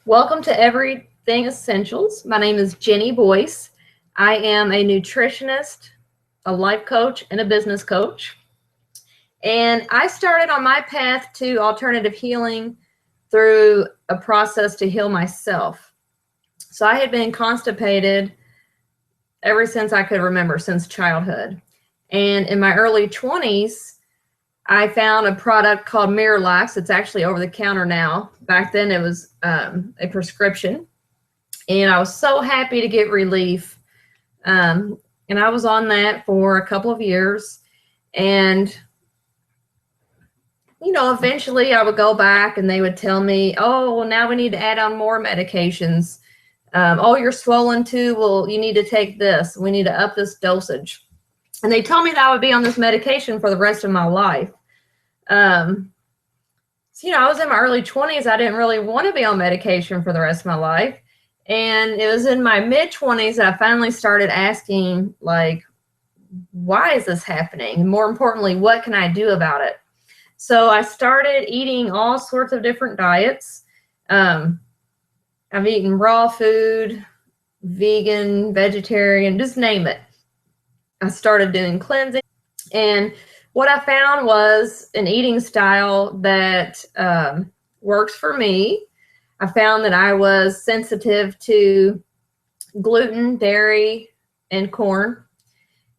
Welcome to Everything Essentials. My name is Jenny Boyce. I am a nutritionist, a life coach, and a business coach. And I started on my path to alternative healing through a process to heal myself. So I had been constipated ever since I could remember, since childhood. And in my early 20s, I found a product called Miralax. It's actually over the counter now. Back then it was a prescription. And I was so happy to get relief. And I was on that for a couple of years. And, eventually I would go back and they would tell me, oh, well, now we need to add on more medications. Oh, you're swollen too. Well, you need to take this. We need to up this dosage. And they told me that I would be on this medication for the rest of my life. I was in my early 20s. I didn't really want to be on medication for the rest of my life. And it was in my mid 20s that I finally started asking, like, why is this happening? And more importantly, what can I do about it? So I started eating all sorts of different diets. I've eaten raw food, vegan, vegetarian, just name it. I started doing cleansing. And what I found was an eating style that works for me. I found that I was sensitive to gluten, dairy, and corn.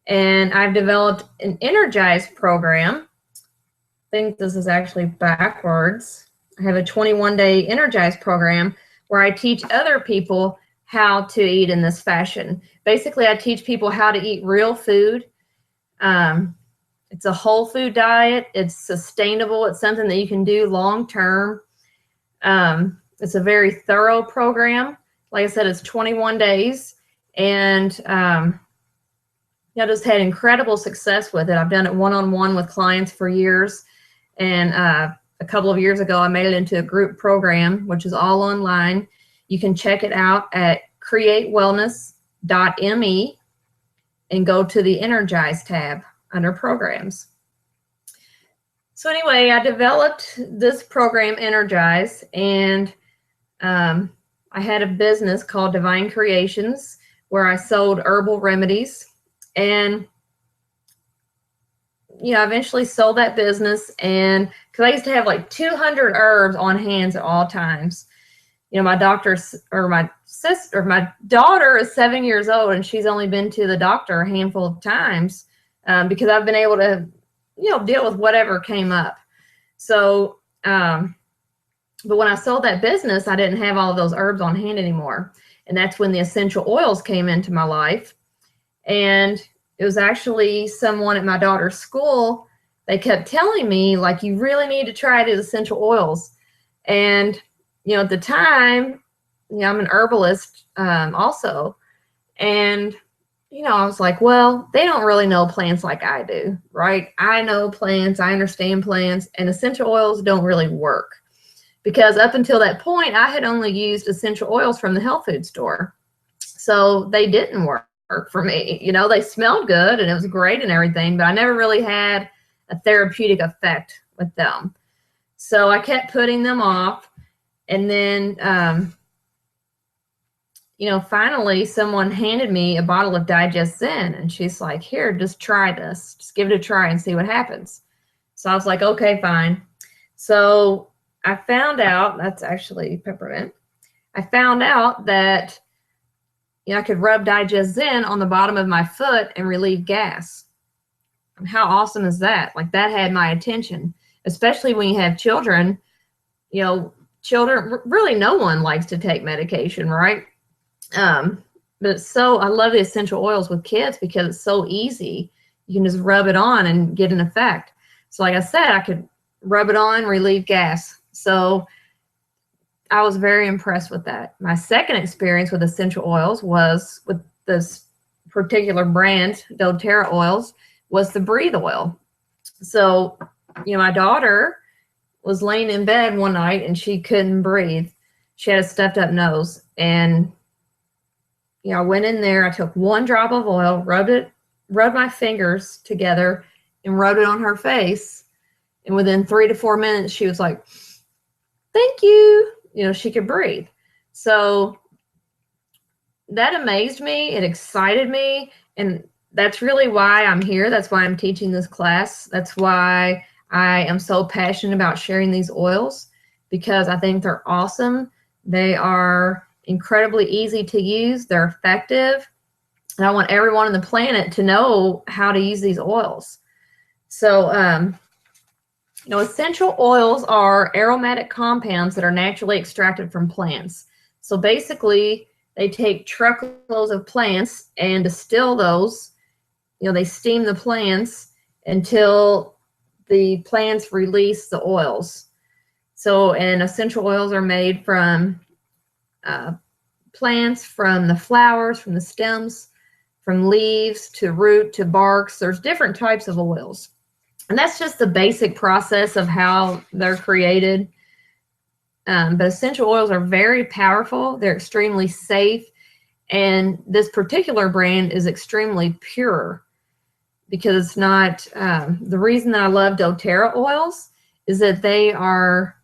And I've developed an Energize program. I think this is actually backwards. I have a 21-day Energize program where I teach other people how to eat in this fashion. Basically, I teach people how to eat real food. It's a whole food diet. It's sustainable. It's something that you can do long term. It's a very thorough program. Like I said, it's 21 days. And I just had incredible success with it. I've done it one-on-one with clients for years. And a couple of years ago, I made it into a group program, which is all online. You can check it out at createwellness.me and go to the Energize tab under programs. So anyway, I developed this program, Energize, and I had a business called Divine Creations where I sold herbal remedies. And I eventually sold that business, and because I used to have like 200 herbs on hand at all times. My daughter is 7 years old, and she's only been to the doctor a handful of times because I've been able to, deal with whatever came up. So, but when I sold that business, I didn't have all of those herbs on hand anymore. And that's when the essential oils came into my life. And it was actually someone at my daughter's school. They kept telling me, like, you really need to try these essential oils. And, at the time, I'm an herbalist also. And, I was like, well, they don't really know plants like I do, right? I know plants, I understand plants, and essential oils don't really work. Because up until that point, I had only used essential oils from the health food store. So they didn't work for me. They smelled good and it was great and everything, but I never really had a therapeutic effect with them. So I kept putting them off. And then, finally someone handed me a bottle of digestive, and she's like, here, just try this. Just give it a try and see what happens. So I was like, okay, fine. So I found out, that's actually peppermint. I found out that I could rub digestive on the bottom of my foot and relieve gas. How awesome is that? Like, that had my attention, especially when you have children. Children, really no one likes to take medication, right? But I love the essential oils with kids because it's so easy. You can just rub it on and get an effect. So like I said, I could rub it on, relieve gas. So I was very impressed with that. My second experience with essential oils was with this particular brand, doTERRA oils, was the breathe oil. So, my daughter was laying in bed one night and she couldn't breathe. She had a stuffed up nose. And, I went in there, I took one drop of oil, rubbed my fingers together and rubbed it on her face. And within 3 to 4 minutes, she was like, thank you. She could breathe. So that amazed me. It excited me. And that's really why I'm here. That's why I'm teaching this class. That's why I am so passionate about sharing these oils, because I think they're awesome. They are incredibly easy to use. They're effective. And I want everyone on the planet to know how to use these oils. So, you know, essential oils are aromatic compounds that are naturally extracted from plants. So basically, they take truckloads of plants and distill those. You know, they steam the plants until the plants release the oils. So, and essential oils are made from plants, from the flowers, from the stems, from leaves to root to barks. There's different types of oils. And that's just the basic process of how they're created. But essential oils are very powerful. They're extremely safe. And this particular brand is extremely pure, because it's not, the reason that I love doTERRA oils is that they are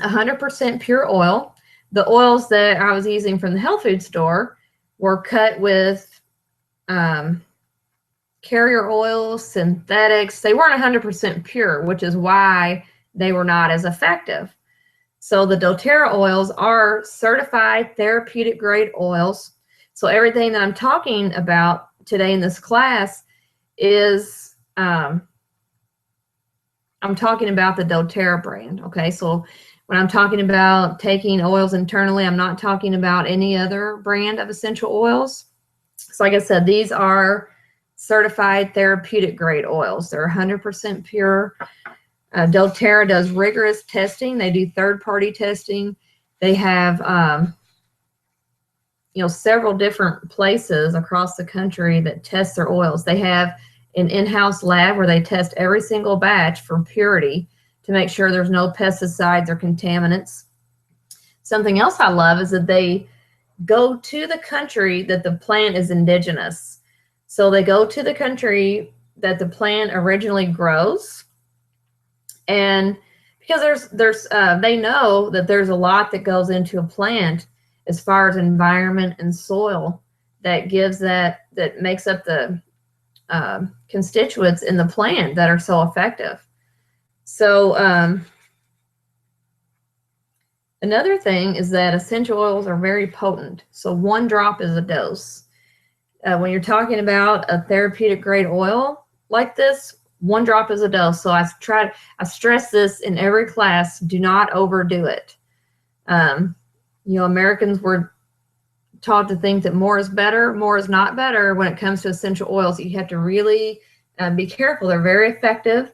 100% pure oil. The oils that I was using from the health food store were cut with carrier oils, synthetics. They weren't 100% pure, which is why they were not as effective. So the doTERRA oils are certified therapeutic grade oils. So everything that I'm talking about today in this class is, I'm talking about the doTERRA brand. Okay, so when I'm talking about taking oils internally, I'm not talking about any other brand of essential oils. So like I said, these are certified therapeutic grade oils. They're 100% pure. doTERRA does rigorous testing. They do third-party testing. They have, you know, several different places across the country that test their oils. They have an in-house lab where they test every single batch for purity to make sure there's no pesticides or contaminants. Something else I love is that they go to the country that the plant is indigenous. So they go to the country that the plant originally grows. And because they know that there's a lot that goes into a plant as far as environment and soil that gives that makes up the constituents in the plant that are so effective. So another thing is that essential oils are very potent. So 1 drop is a dose. When you're talking about a therapeutic grade oil like this, 1 drop is a dose. So I stress this in every class: do not overdo it. You know, Americans were taught to think that more is better. More is not better when it comes to essential oils. You have to really be careful. They're very effective,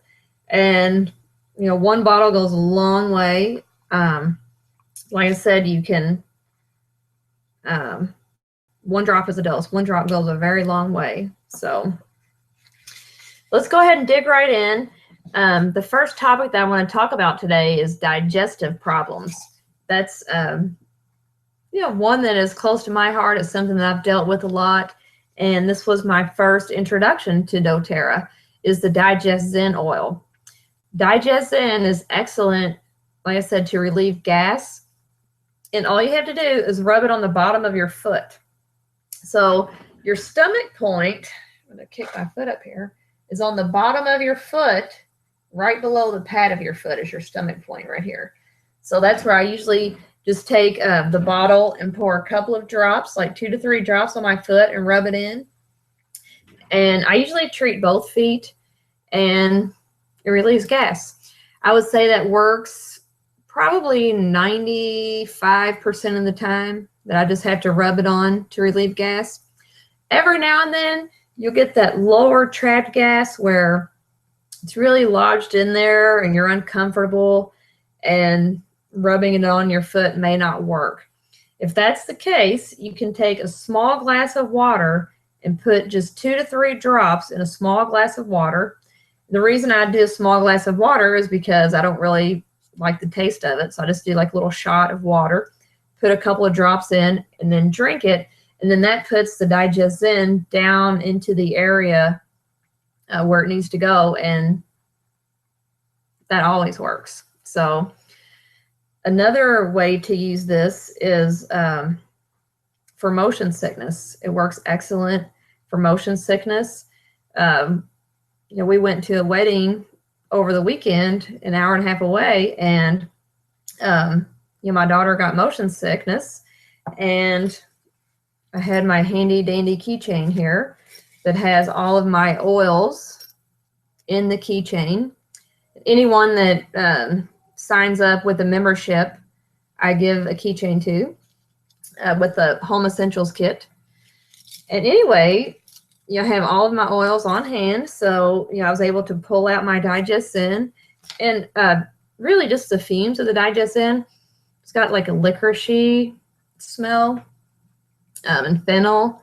and you know, 1 bottle goes a long way. Like I said, you can 1 drop is a dose. 1 drop goes a very long way. So let's go ahead and dig right in. The first topic that I want to talk about today is digestive problems. That's you know, one that is close to my heart. It's something that I've dealt with a lot, and this was my first introduction to doTERRA, is the Digest Zen oil. Digest Zen is excellent, like I said, to relieve gas, and all you have to do is rub it on the bottom of your foot. So your stomach point, I'm going to kick my foot up here, is on the bottom of your foot, right below the pad of your foot is your stomach point right here. So that's where I usually just take the bottle and pour a couple of drops, like 2 to 3 drops on my foot, and rub it in. And I usually treat both feet, and it relieves gas. I would say that works probably 95% of the time, that I just have to rub it on to relieve gas. Every now and then, you'll get that lower trapped gas where it's really lodged in there and you're uncomfortable, and rubbing it on your foot may not work. If that's the case, you can take a small glass of water and put just 2 to 3 drops in a small glass of water. The reason I do a small glass of water is because I don't really like the taste of it. So I just do like a little shot of water, put a couple of drops in, and then drink it. And then that puts the Digest Zen down into the area where it needs to go. And that always works. So Another way to use this is for motion sickness. It works excellent for motion sickness. We went to a wedding over the weekend, an hour and a half away, and my daughter got motion sickness, and I had my handy dandy keychain here that has all of my oils in the keychain. Anyone that signs up with a membership, I give a keychain to with the Home Essentials kit. And anyway, I have all of my oils on hand, so I was able to pull out my digestive, and really just the fumes of the digestive. It's got like a licoricey smell, and fennel,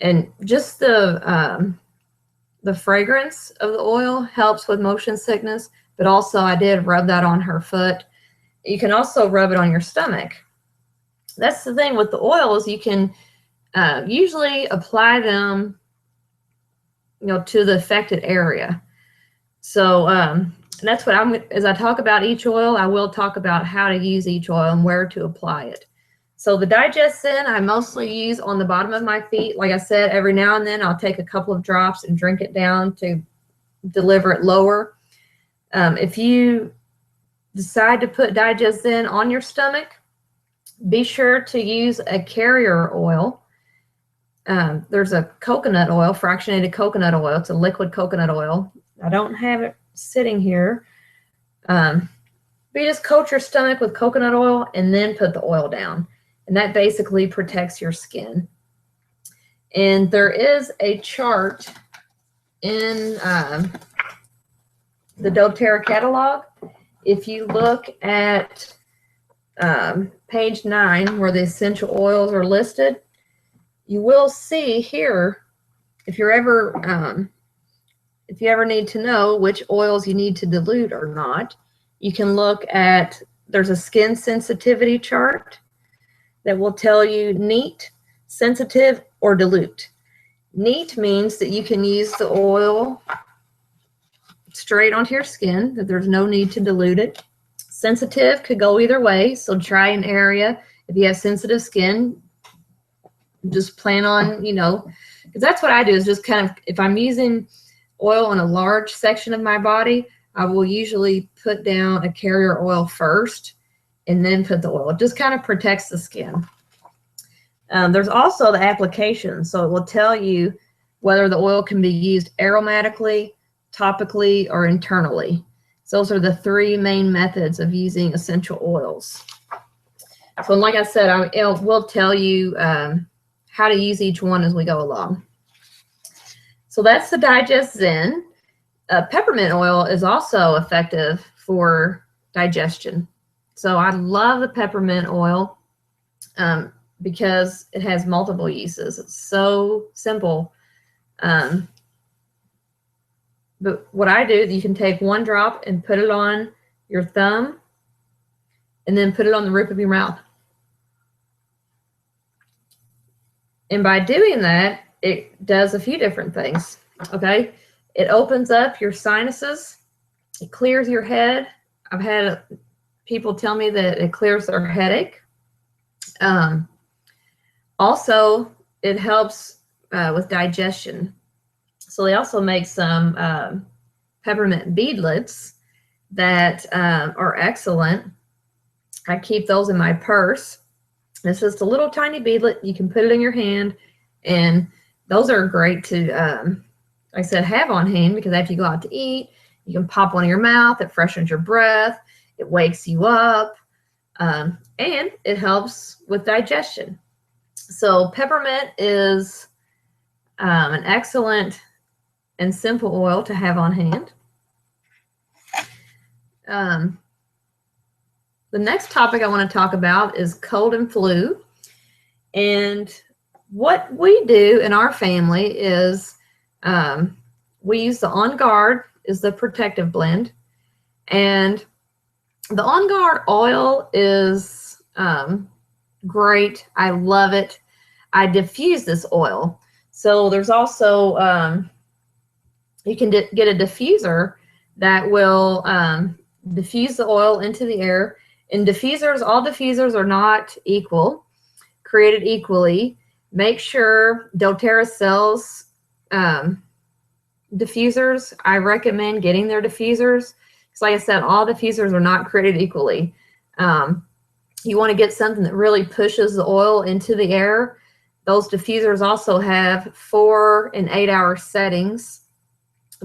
and just the fragrance of the oil helps with motion sickness. But also, I did rub that on her foot. You can also rub it on your stomach. That's the thing with the oils. You can usually apply them, to the affected area. So that's what as I talk about each oil, I will talk about how to use each oil and where to apply it. So the digestive I mostly use on the bottom of my feet. Like I said, every now and then I'll take a couple of drops and drink it down to deliver it lower. If you decide to put digestive on your stomach, be sure to use a carrier oil. There's a coconut oil, fractionated coconut oil. It's a liquid coconut oil. I don't have it sitting here. But you just coat your stomach with coconut oil and then put the oil down. And that basically protects your skin. And there is a chart in the doTERRA catalog. If you look at page 9, where the essential oils are listed, you will see here, if you ever need to know which oils you need to dilute or not, you can look at, there's a skin sensitivity chart that will tell you neat, sensitive, or dilute. Neat means that you can use the oil straight onto your skin, that there's no need to dilute it. Sensitive could go either way, so try an area. If you have sensitive skin, just plan on, because that's what I do, is just kind of, if I'm using oil on a large section of my body, I will usually put down a carrier oil first and then put the oil. It just kind of protects the skin. There's also the application, so it will tell you whether the oil can be used aromatically, topically, or internally. So those are the 3 main methods of using essential oils. So like I said, I will tell you how to use each one as we go along. So that's the digestive. Peppermint oil is also effective for digestion. So I love the peppermint oil because it has multiple uses. It's so simple. But what I do, you can take 1 drop and put it on your thumb and then put it on the roof of your mouth. And by doing that, it does a few different things, okay? It opens up your sinuses. It clears your head. I've had people tell me that it clears their headache. Also, it helps with digestion. So they also make some peppermint beadlets that are excellent. I keep those in my purse. It's just a little tiny beadlet. You can put it in your hand, and those are great to, like I said, have on hand, because after you go out to eat, you can pop one in your mouth. It freshens your breath. It wakes you up, and it helps with digestion. So peppermint is an excellent and simple oil to have on hand. The next topic I want to talk about is cold and flu. And what we do in our family is we use the On Guard is the protective blend. And the On Guard oil is great. I love it. I diffuse this oil. So there's also, you can get a diffuser that will diffuse the oil into the air, In diffusers, all diffusers are not equal, created equally. Make sure doTERRA sells diffusers. I recommend getting their diffusers because, like I said, all diffusers are not created equally. You want to get something that really pushes the oil into the air. Those diffusers also have 4 and 8 hour settings.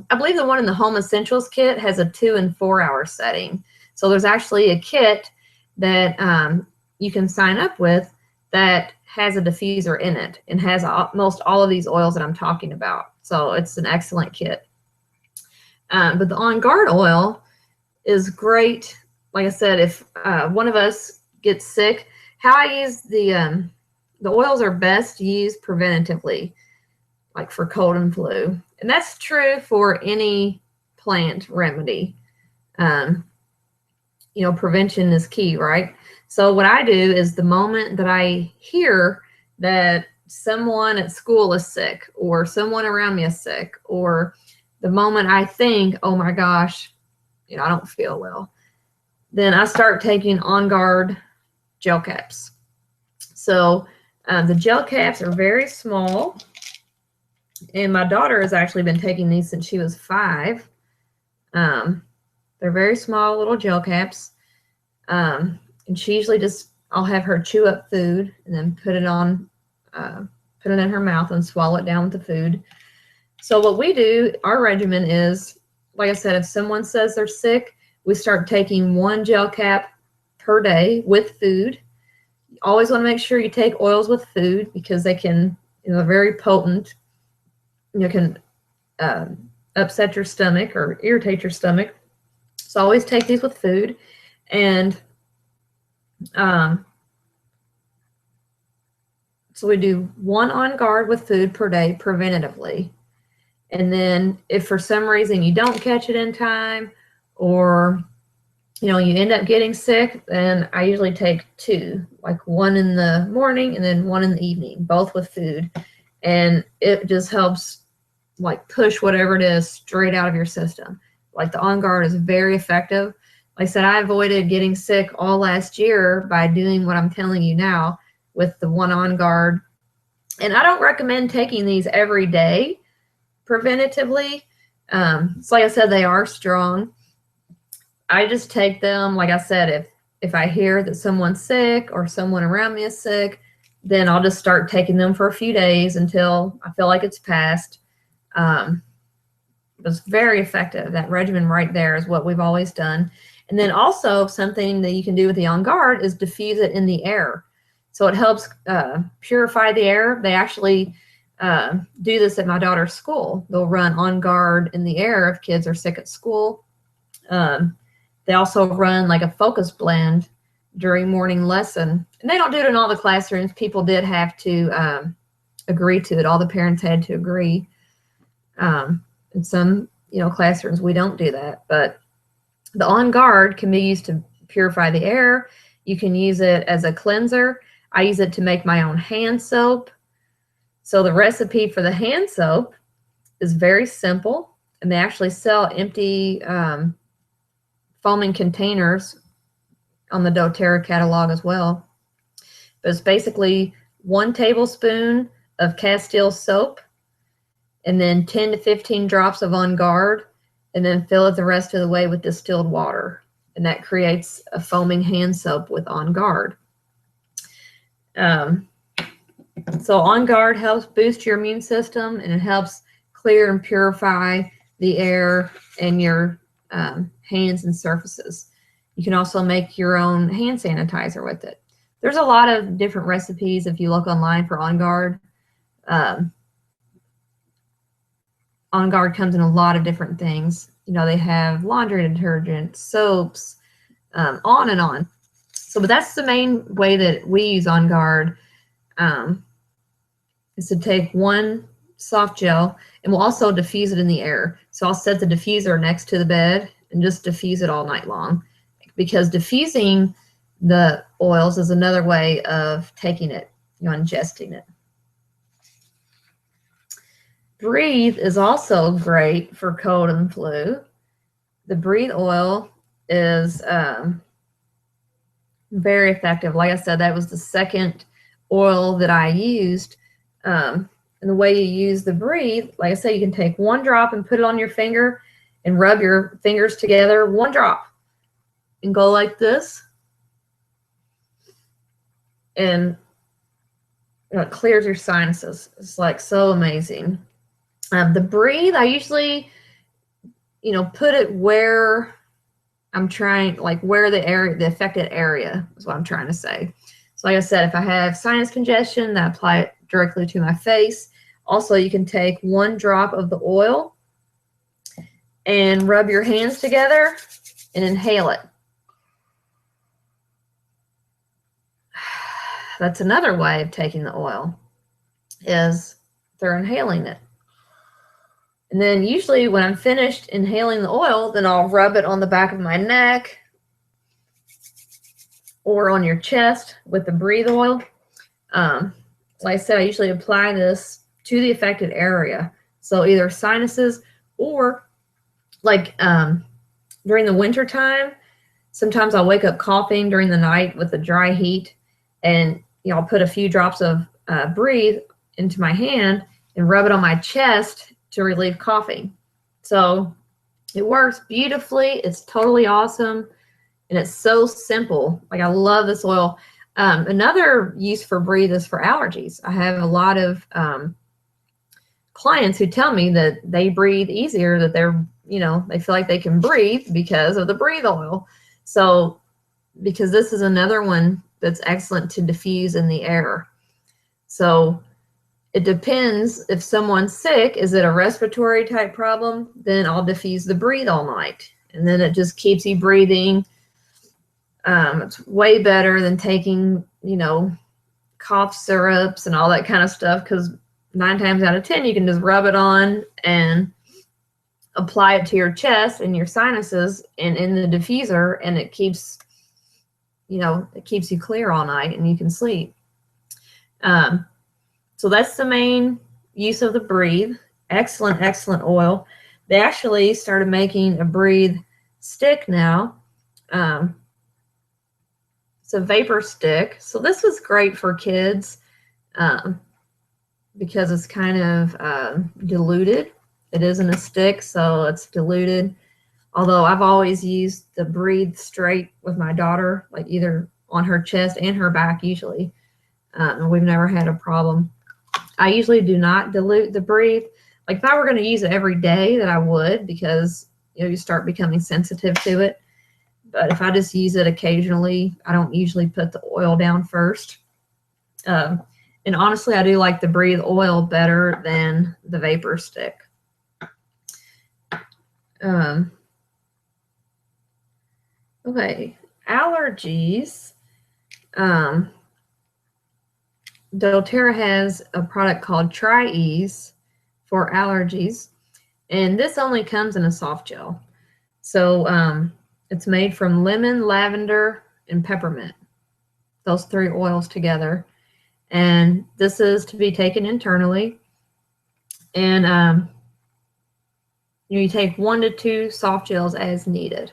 I believe the one in the Home Essentials kit has a 2 and 4 hour setting. So there's actually a kit that you can sign up with that has a diffuser in it and has most all of these oils that I'm talking about. So it's an excellent kit. But the On Guard oil is great. Like I said, if one of us gets sick, how I use the oils are best used preventatively, like for cold and flu. And that's true for any plant remedy. You know, prevention is key, right? So what I do is the moment that I hear that someone at school is sick or someone around me is sick, or the moment I think, oh my gosh, you know, I don't feel well, then I start taking On Guard gel caps. So the gel caps are very small. And my daughter has actually been taking these since she was 5. They're very small little gel caps. And she usually just, I'll have her chew up food and then put it in her mouth and swallow it down with the food. So what we do, our regimen is, like I said, if someone says they're sick, we start taking 1 gel cap per day with food. You always want to make sure you take oils with food because they can, you know, very potent. You can upset your stomach or irritate your stomach. So always take these with food. And so we do 1 On Guard with food per day preventatively. And then if for some reason you don't catch it in time, or you know, you end up getting sick, then I usually take 2, like 1 in the morning and then 1 in the evening, both with food. And it just helps like push whatever it is straight out of your system. Like the On Guard is very effective. Like I said, I avoided getting sick all last year by doing what I'm telling you now with the 1 On Guard. And I don't recommend taking these every day preventatively. So like I said, they are strong. I just take them, like I said, if I hear that someone's sick or someone around me is sick, then I'll just start taking them for a few days until I feel like it's passed. It was very effective. That regimen right there is what we've always done. And then also something that you can do with the On Guard is diffuse it in the air. So it helps purify the air. They actually do this at my daughter's school. They'll run On Guard in the air if kids are sick at school. They also run like a focus blend during morning lesson. And they don't do it in all the classrooms. People did have to agree to it. All the parents had to agree. In some, you know, classrooms, we don't do that. But the On Guard can be used to purify the air. You can use it as a cleanser. I use it to make my own hand soap. So the recipe for the hand soap is very simple. And they actually sell empty foaming containers on the doTERRA catalog as well. But it's basically 1 tablespoon of Castile soap, and then 10 to 15 drops of On Guard, and then fill it the rest of the way with distilled water. And that creates a foaming hand soap with On Guard. So On Guard helps boost your immune system, and it helps clear and purify the air in your hands and surfaces. You can also make your own hand sanitizer with it. There's a lot of different recipes if you look online for On Guard. On Guard comes in a lot of different things. You know, they have laundry detergent, soaps, on and on. So, but that's the main way that we use On Guard, is to take 1 soft gel, and we'll also diffuse it in the air. So I'll set the diffuser next to the bed and just diffuse it all night long, because diffusing the oils is another way of taking it, you know, ingesting it. Breathe is also great for cold and flu. The Breathe oil is Very effective. Like I said, that was the second oil that I used. And the way you use the breathe, like I said, you can take one drop and put it on your finger and rub your fingers together, one drop, and go like this. And it clears your sinuses. It's like so amazing. The breathe, I usually, put it where I'm trying, like where the affected area is what I'm trying to say. So like I said, if I have sinus congestion, I apply it directly to my face. Also, you can take one drop of the oil and rub your hands together and inhale it. That's another way of taking the oil, is they're inhaling it. And then usually when I'm finished inhaling the oil, then I'll rub it on the back of my neck or on your chest with the breathe oil. Like I said, I usually apply this to the affected area. So either sinuses or like during the winter time, sometimes I'll wake up coughing during the night with the dry heat, and I'll put a few drops of breathe into my hand and rub it on my chest to relieve coughing. So it works beautifully. It's totally awesome, and it's so simple. Like, I love this oil. Another use for breathe is for allergies. I have a lot of clients who tell me that they breathe easier, that they're, they feel like they can breathe because of the breathe oil. So, because this is another one that's excellent to diffuse in the air. So it depends. If someone's sick, is it a respiratory type problem? Then I'll diffuse the breathe all night. And then it just keeps you breathing. It's way better than taking, cough syrups and all that kind of stuff, because 9 times out of 10, you can just rub it on and apply it to your chest and your sinuses and in the diffuser, and it keeps, it keeps you clear all night and you can sleep. So that's the main use of the breathe. Excellent, excellent oil. They actually started making a breathe stick now. It's a vapor stick. So this was great for kids because it's kind of diluted. It isn't a stick, so it's diluted. Although I've always used the breathe straight with my daughter, like either on her chest and her back usually. And we've never had a problem. I usually do not dilute the breathe. Like, if I were going to use it every day, then I would, because you start becoming sensitive to it. But if I just use it occasionally, I don't usually put the oil down first. And honestly, I do like the breathe oil better than the vapor stick. Okay, allergies. doTERRA has a product called Tri-Ease for allergies, and this only comes in a soft gel. So it's made from lemon, lavender, and peppermint, those 3 oils together. And this is to be taken internally. And you take 1 to 2 soft gels as needed.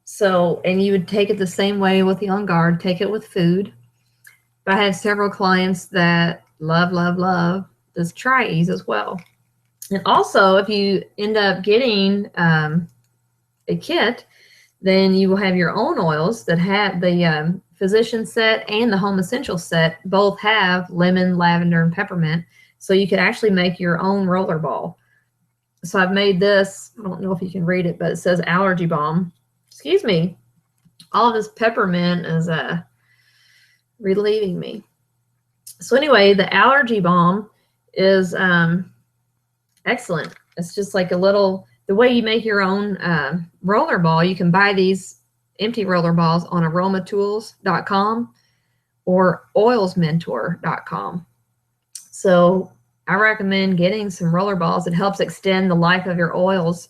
So, and you would take it the same way with the On Guard, take it with food. But I have several clients that love this Tri-Ease as well. And also, if you end up getting a kit, then you will have your own oils that have the physician set and the home essential set both have lemon, lavender, and peppermint. So you could actually make your own roller ball. So I've made this, I don't know if you can read it, but it says allergy balm. Excuse me. All of this peppermint is relieving me. So anyway, the allergy balm is excellent. It's just like a little, the way you make your own roller ball, you can buy these empty roller balls on aromatools.com or oilsmentor.com. So I recommend getting some roller balls. It helps extend the life of your oils,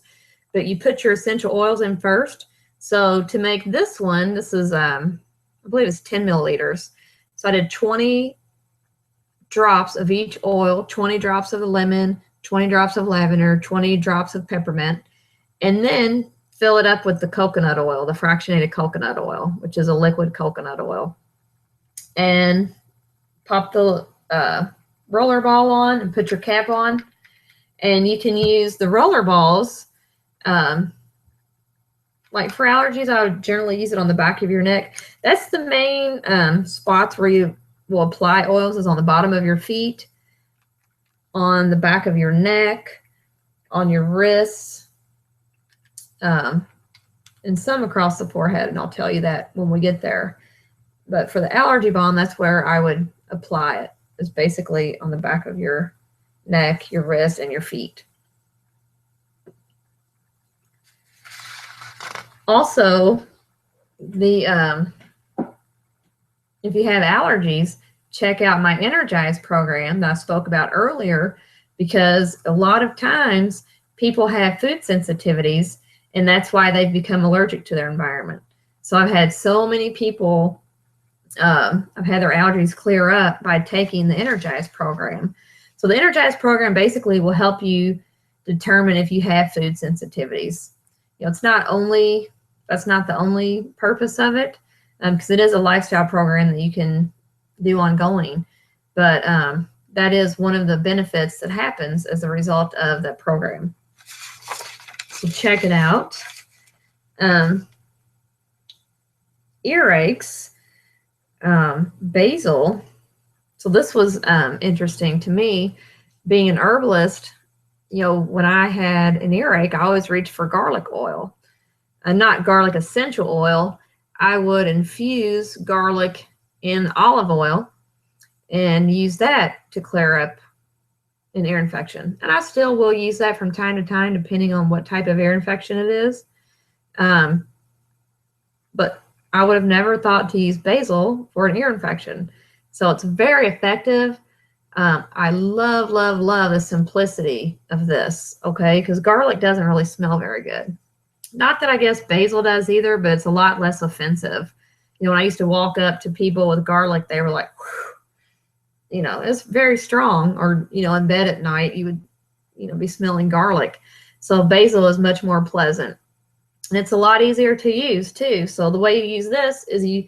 but you put your essential oils in first. So to make this one, this is, I believe it's 10 milliliters. So I did 20 drops of each oil, 20 drops of lemon, 20 drops of lavender, 20 drops of peppermint. And then fill it up with the coconut oil, the fractionated coconut oil, which is a liquid coconut oil, and pop the roller ball on and put your cap on. And you can use the roller balls. Like for allergies, I would generally use it on the back of your neck. That's the main spots where you will apply oils, is on the bottom of your feet, on the back of your neck, on your wrists, and some across the forehead, and I'll tell you that when we get there. But for the allergy balm, that's where I would apply it, is basically on the back of your neck, your wrist, and your feet. Also, if you have allergies, check out my Energize program that I spoke about earlier, because a lot of times people have food sensitivities, and that's why they've become allergic to their environment. So I've had so many people, I've had their allergies clear up by taking the Energize program. So the Energize program basically will help you determine if you have food sensitivities. You know, that's not the only purpose of it, because it is a lifestyle program that you can do ongoing. But that is one of the benefits that happens as a result of that program. So check it out. Earaches, basil. So this was interesting to me, being an herbalist. You know, when I had an earache, I always reached for garlic oil. And not garlic essential oil. I would infuse garlic in olive oil and use that to clear up an ear infection. And I still will use that from time to time, depending on what type of ear infection it is. But I would have never thought to use basil for an ear infection. So it's very effective. I love, love, love the simplicity of this, okay? Because garlic doesn't really smell very good. Not that I guess basil does either, but it's a lot less offensive. You know, when I used to walk up to people with garlic, they were like, whew. You know, it's very strong. Or, you know, in bed at night, you would, you know, be smelling garlic. So basil is much more pleasant. And it's a lot easier to use too. So the way you use this is you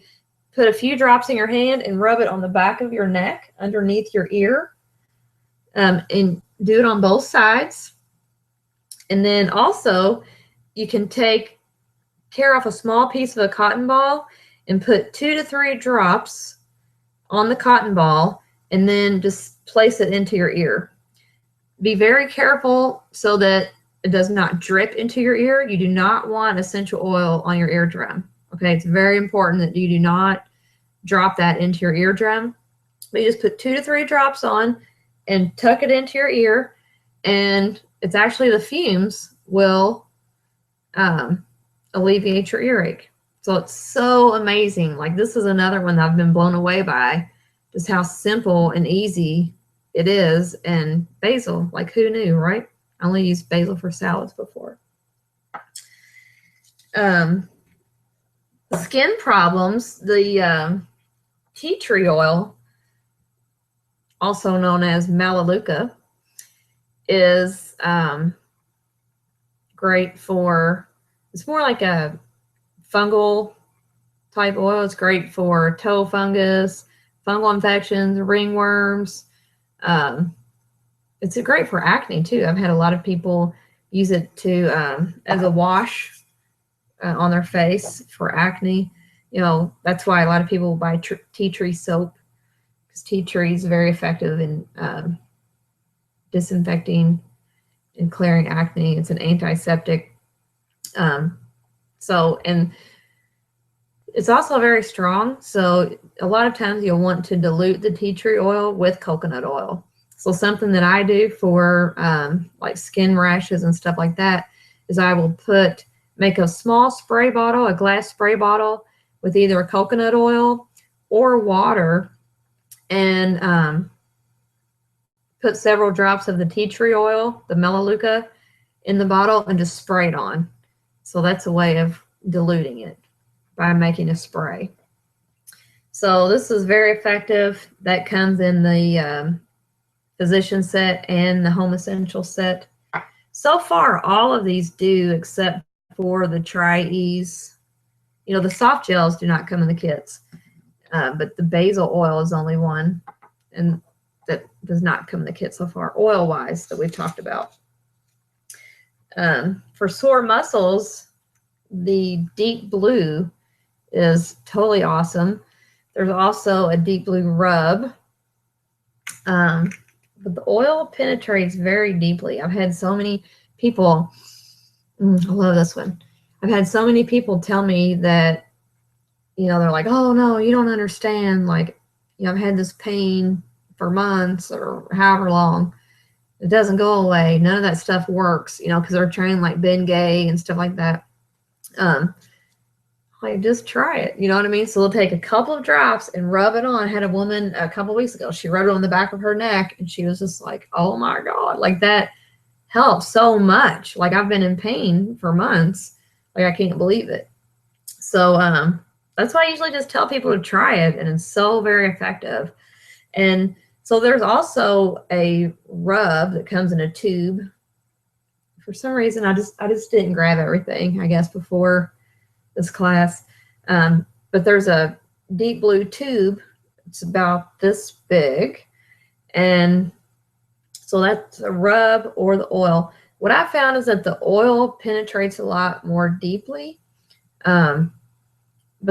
put a few drops in your hand and rub it on the back of your neck underneath your ear, and do it on both sides. And then also, you can tear off a small piece of a cotton ball and put 2 to 3 drops on the cotton ball, and then just place it into your ear. Be very careful so that it does not drip into your ear. You do not want essential oil on your eardrum. Okay, it's very important that you do not drop that into your eardrum. But you just put 2 to 3 drops on and tuck it into your ear, and it's actually the fumes will alleviate your earache. So it's so amazing. Like, this is another one that I've been blown away by, just how simple and easy it is. And basil, like, who knew, right? I only used basil for salads before. Skin problems, the tea tree oil, also known as melaleuca, is great for, it's more like a fungal type oil. It's great for toe fungus, fungal infections, ringworms. It's great for acne too. I've had a lot of people use it to as a wash on their face for acne. You know, that's why a lot of people buy tea tree soap, because tea tree is very effective in disinfecting and clearing acne. It's an antiseptic. And it's also very strong. So a lot of times you'll want to dilute the tea tree oil with coconut oil. So something that I do for like skin rashes and stuff like that is I will make a small spray bottle, a glass spray bottle with either a coconut oil or water, and put several drops of the tea tree oil, the melaleuca, in the bottle and just spray it on. So that's a way of diluting it by making a spray. So this is very effective. That comes in the physician set and the home essential set. So far, all of these do, except for the Tri-Ease. You know, the soft gels do not come in the kits, but the basil oil is only one, and that does not come in the kit so far, oil-wise, that we've talked about. For sore muscles, the deep blue is totally awesome. There's also a deep blue rub, but the oil penetrates very deeply. I've had so many people, I love this one. I've had so many people tell me that, you know, they're like, oh no, you don't understand. Like, you know, I've had this pain for months or however long. It doesn't go away. None of that stuff works, you know, because they're trained like Bengay and stuff like that. Like, just try it. You know what I mean? So they'll take a couple of drops and rub it on. I had a woman a couple of weeks ago. She rubbed it on the back of her neck, and she was just like, oh my God, like that helps so much. Like, I've been in pain for months. Like, I can't believe it. So that's why I usually just tell people to try it, and it's so very effective. And so there's also a rub that comes in a tube. For some reason, I just didn't grab everything, I guess, before this class. But there's a deep blue tube. It's about this big. And so that's a rub or the oil. What I found is that the oil penetrates a lot more deeply. But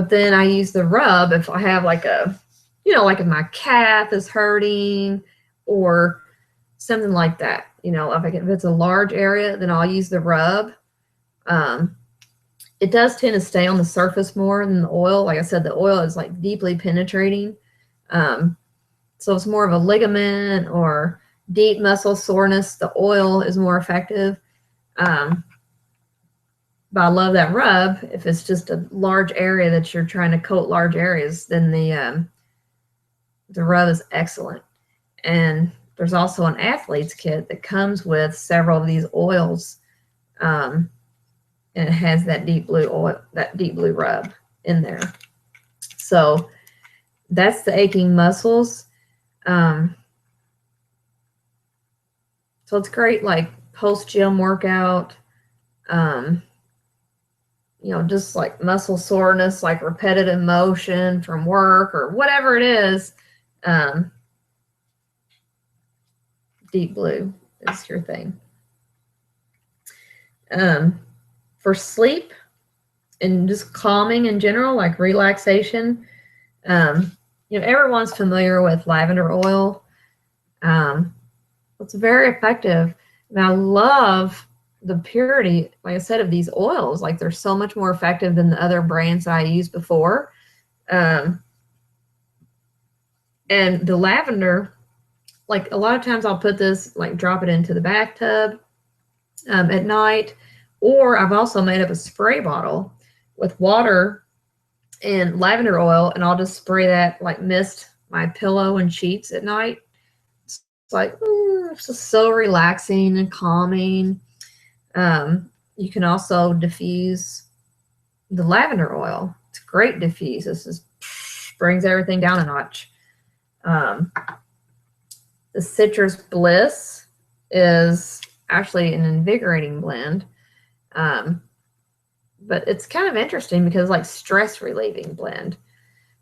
then I use the rub if I have like a, you know, like if my calf is hurting or something like that. You know, if it's a large area, then I'll use the rub. It does tend to stay on the surface more than the oil. Like I said, the oil is like deeply penetrating. So it's more of a ligament or deep muscle soreness. The oil is more effective. But I love that rub. If it's just a large area that you're trying to coat large areas, then the rub is excellent. And there's also an athlete's kit that comes with several of these oils. And it has that deep blue oil, that deep blue rub in there. So that's the aching muscles. So it's great, like post-gym workout, you know, just like muscle soreness, like repetitive motion from work or whatever it is. Deep blue is your thing. For sleep and just calming in general, like relaxation, you know, everyone's familiar with lavender oil. It's very effective. And I love the purity, like I said, of these oils. Like, they're so much more effective than the other brands I used before. And the lavender, like a lot of times I'll put this, like drop it into the bathtub at night. Or I've also made up a spray bottle with water and lavender oil, and I'll just spray that, like mist my pillow and sheets at night. It's like, it's just so relaxing and calming. You can also diffuse the lavender oil. It's a great diffuse. This just brings everything down a notch. The Citrus Bliss is actually an invigorating blend. But it's kind of interesting because, like, stress relieving blend.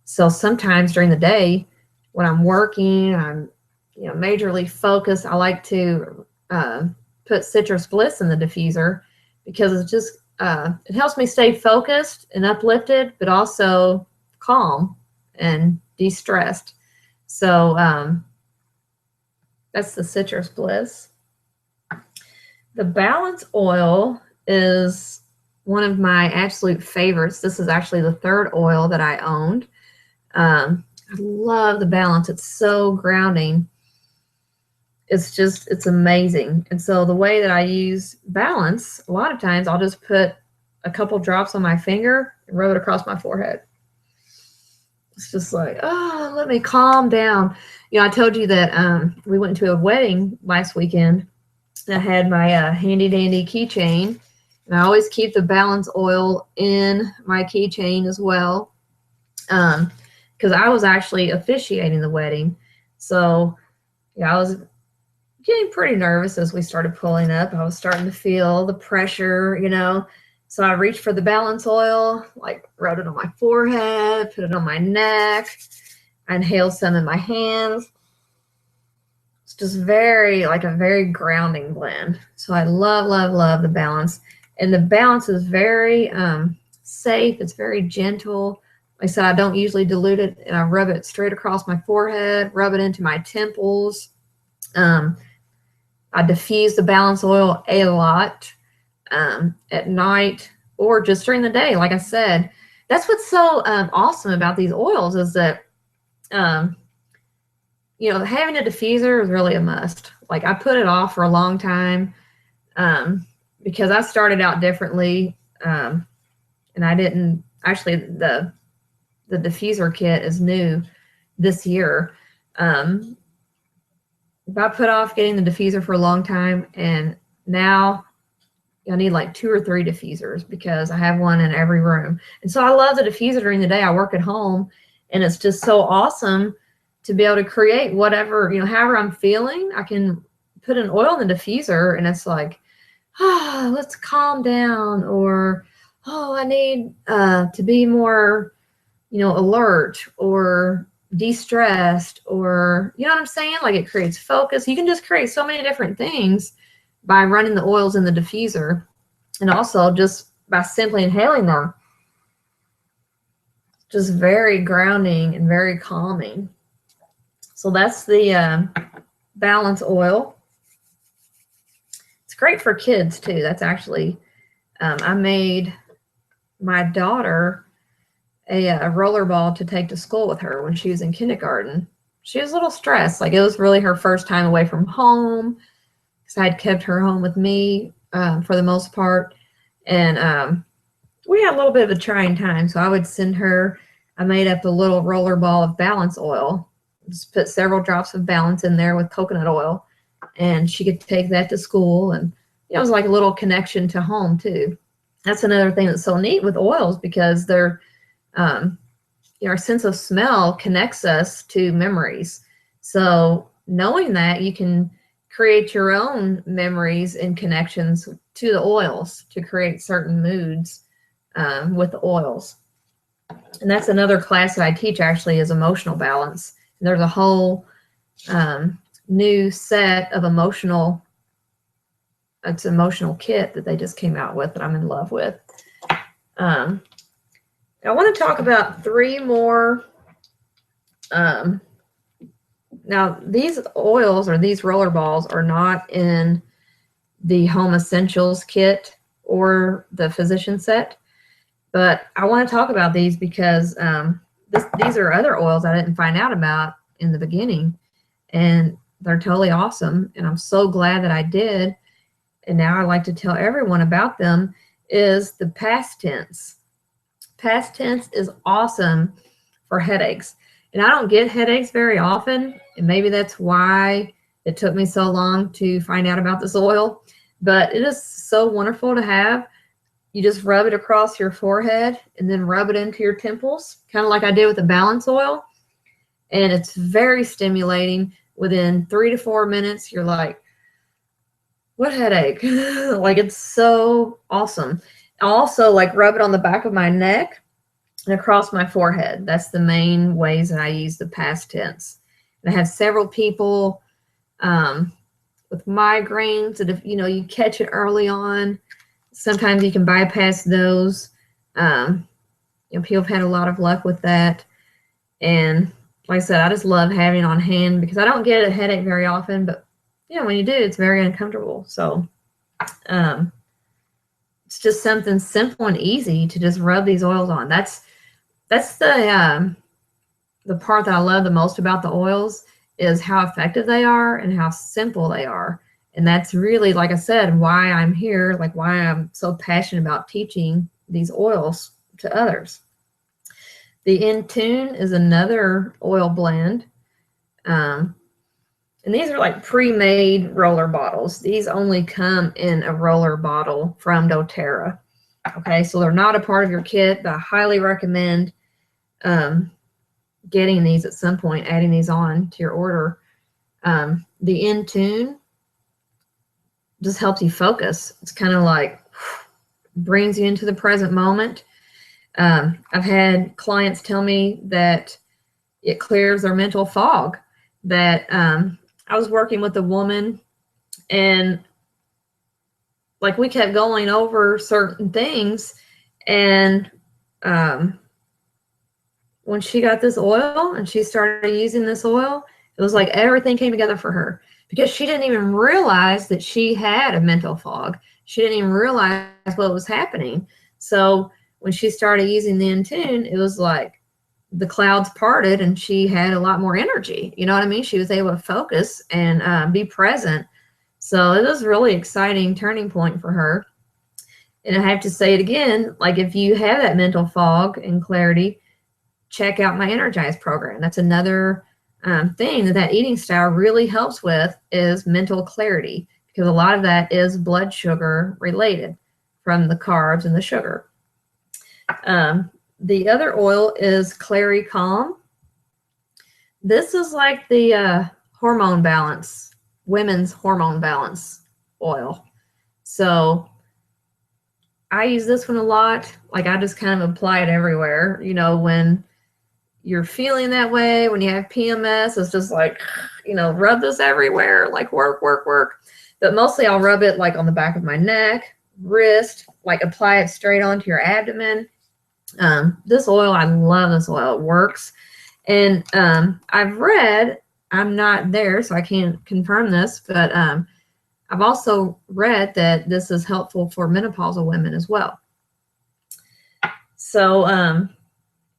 So sometimes during the day when I'm working, I'm, you know, majorly focused, I like to put Citrus Bliss in the diffuser because it's just it helps me stay focused and uplifted, but also calm and de-stressed. So that's the Citrus Bliss. The Balance Oil is one of my absolute favorites. This is actually the third oil that I owned. I love the Balance. It's so grounding. It's amazing. And so the way that I use Balance, a lot of times I'll just put a couple drops on my finger and rub it across my forehead. It's just like, oh, let me calm down. You know, I told you that we went to a wedding last weekend. I had my handy dandy keychain, and I always keep the Balance oil in my keychain as well, because I was actually officiating the wedding. So yeah, I was getting pretty nervous as we started pulling up. I was starting to feel the pressure, you know, So I reached for the balance oil, like rubbed it on my forehead, put it on my neck. I inhaled some in my hands. It's just like a very grounding blend. So I love, love, love the balance. And the balance is very safe. It's very gentle. Like I said, I don't usually dilute it, and I rub it straight across my forehead, rub it into my temples. I diffuse the balance oil a lot at night or just during the day. Like I said, that's what's so awesome about these oils is that, you know, having a diffuser is really a must. Like I put it off for a long time because I started out differently, and I didn't actually. The diffuser kit is new this year. I put off getting the diffuser for a long time, and now I need like 2 or 3 diffusers because I have one in every room. And so I love the diffuser during the day. I work at home, and it's just so awesome to be able to create whatever, you know, however I'm feeling. I can put an oil in the diffuser, and it's like, let's calm down, or, I need to be more, you know, alert or de-stressed, or, you know what I'm saying? Like it creates focus. You can just create so many different things by running the oils in the diffuser, and also just by simply inhaling them. Just very grounding and very calming. So that's the balance oil. It's great for kids too. That's actually, I made my daughter a roller ball to take to school with her when she was in kindergarten. She was a little stressed. Like it was really her first time away from home, because I had kept her home with me for the most part. And we had a little bit of a trying time. So I would send her, I made up a little roller ball of balance oil. Just put several drops of balance in there with coconut oil, and she could take that to school. And it was like a little connection to home too. That's another thing that's so neat with oils, because they're, you know, our sense of smell connects us to memories. So knowing that, you can create your own memories and connections to the oils to create certain moods with the oils. And that's another class that I teach, actually, is emotional balance. There's a whole new set of emotional kit that they just came out with that I'm in love with. I want to talk about 3 more. Now, these oils or these roller balls are not in the Home Essentials kit or the Physician set, but I want to talk about these because these are other oils I didn't find out about in the beginning, and they're totally awesome, and I'm so glad that I did. And now I like to tell everyone about them. Is the past tense. Past tense is awesome for headaches. And I don't get headaches very often, and maybe that's why it took me so long to find out about this oil. But it is so wonderful to have. You just rub it across your forehead and then rub it into your temples, kind of like I did with the balance oil. And it's very stimulating. Within 3 to 4 minutes, you're like, what headache? Like, it's so awesome. I also like rub it on the back of my neck and across my forehead. That's the main ways that I use the past tense. And I have several people with migraines that, if you know, you catch it early on, sometimes you can bypass those. You know, people have had a lot of luck with that. And like I said, I just love having it on hand because I don't get a headache very often, but you know, when you do, it's very uncomfortable. So it's just something simple and easy to just rub these oils on. That's the part that I love the most about the oils, is how effective they are and how simple they are. And that's really, like I said, why I'm here, like why I'm so passionate about teaching these oils to others. The In Tune is another oil blend. And these are like pre-made roller bottles. These only come in a roller bottle from doTERRA. Okay, so they're not a part of your kit, but I highly recommend getting these at some point, adding these on to your order. The In Tune just helps you focus. It's kind of like brings you into the present moment. I've had clients tell me that it clears their mental fog. That I was working with a woman, and like we kept going over certain things, and when she got this oil and she started using this oil, it was like everything came together for her, because she didn't even realize that she had a mental fog. She didn't even realize what was happening. So when she started using the Intune, it was like the clouds parted and she had a lot more energy. You know what I mean? She was able to focus and be present. So it was a really exciting turning point for her. And I have to say it again, like if you have that mental fog and clarity, check out my Energize program. That's another thing that eating style really helps with, is mental clarity, because a lot of that is blood sugar related from the carbs and the sugar. The other oil is Clary Calm. This is like the hormone balance, women's hormone balance oil. So I use this one a lot. Like I just kind of apply it everywhere. You know, when you're feeling that way, when you have PMS, it's just like, you know, rub this everywhere, like work, work, work. But mostly I'll rub it like on the back of my neck, wrist, like apply it straight onto your abdomen. This oil, I love this oil. It works. And I've read, I'm not there, so I can't confirm this, but I've also read that this is helpful for menopausal women as well. So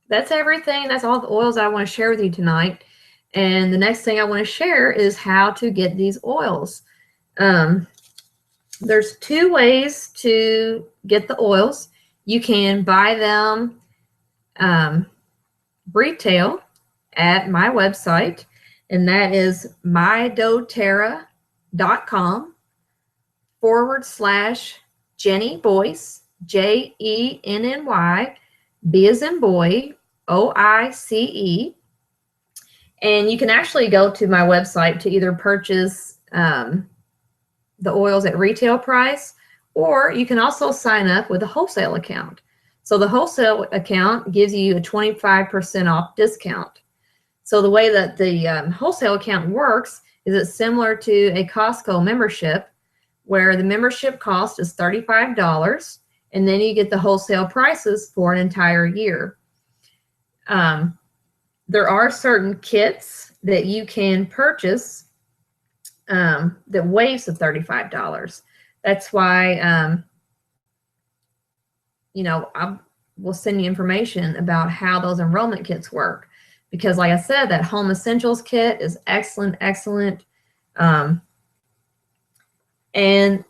that's everything. That's all the oils I want to share with you tonight. And the next thing I want to share is how to get these oils. There's two ways to get the oils. You can buy them retail at my website, and that is mydoterra.com/Jenny Boyce, JENNY, B as in boy, OICE. And you can actually go to my website to either purchase the oils at retail price, or you can also sign up with a wholesale account. So the wholesale account gives you a 25% off discount. So the way that the wholesale account works is it's similar to a Costco membership, where the membership cost is $35, and then you get the wholesale prices for an entire year. There are certain kits that you can purchase that waives the $35. That's why, you know, I will send you information about how those enrollment kits work. Because like I said, that Home Essentials kit is excellent, excellent. And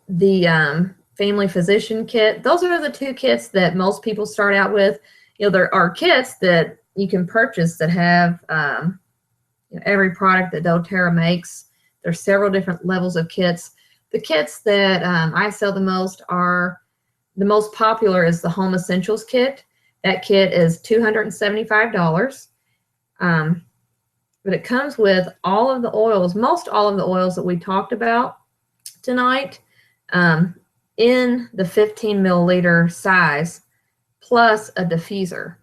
the Family Physician kit, those are the two kits that most people start out with. You know, there are kits that you can purchase that have you know, every product that doTERRA makes. There's several different levels of kits. The kits that I sell the most are, the most popular is the Home Essentials kit. That kit is $275. But it comes with all of the oils, most all of the oils that we talked about tonight, in the 15 milliliter size, plus a diffuser.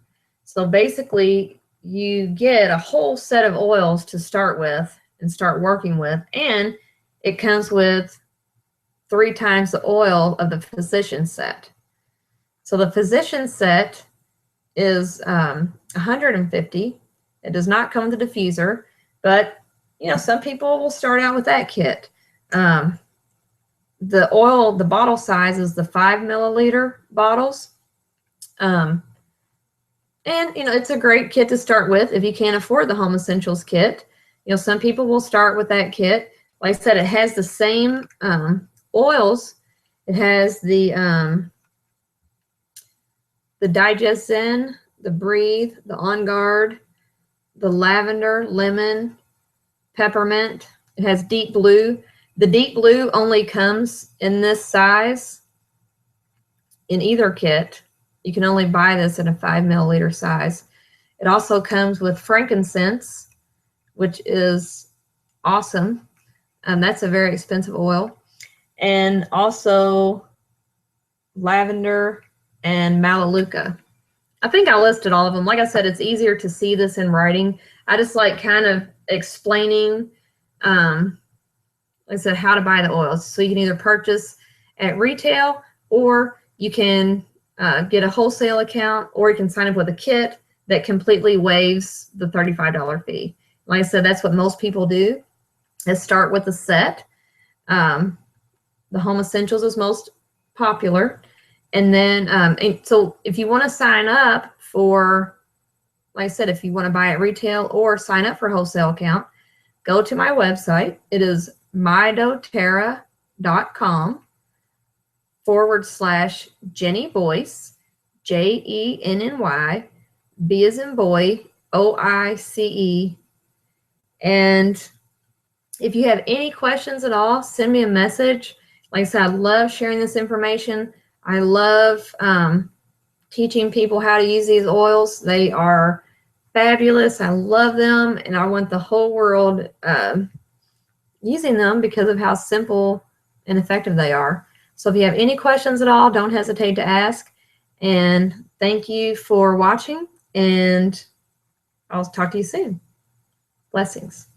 So basically you get a whole set of oils to start with and start working with, and it comes with 3 times the oil of the physician set. So the physician set is $150. It does not come with a diffuser, but you know, some people will start out with that kit. The oil, the bottle size is the 5 milliliter bottles. And you know, it's a great kit to start with if you can't afford the Home Essentials kit. You know, some people will start with that kit. Like I said, it has the same oils. It has the digestive, the breathe, the on guard, the lavender, lemon, peppermint. It has deep blue. The deep blue only comes in this size in either kit. You can only buy this in a 5 milliliter size. It also comes with frankincense, which is awesome. That's a very expensive oil. And also lavender, and melaleuca. I think I listed all of them. Like I said, it's easier to see this in writing. I just like kind of explaining, like I said, how to buy the oils. So you can either purchase at retail, or you can get a wholesale account, or you can sign up with a kit that completely waives the $35 fee. Like I said, that's what most people do, is start with a set. The Home Essentials is most popular. And then, and so if you want to sign up for, like I said, if you want to buy at retail or sign up for a wholesale account, go to my website. It is mydoterra.com/Jenny Boyce, JENNY, B as in boy, OICE. And if you have any questions at all, send me a message. Like I said, I love sharing this information. I love teaching people how to use these oils. They are fabulous. I love them, and I want the whole world using them because of how simple and effective they are. So if you have any questions at all, don't hesitate to ask. And thank you for watching, and I'll talk to you soon. Blessings.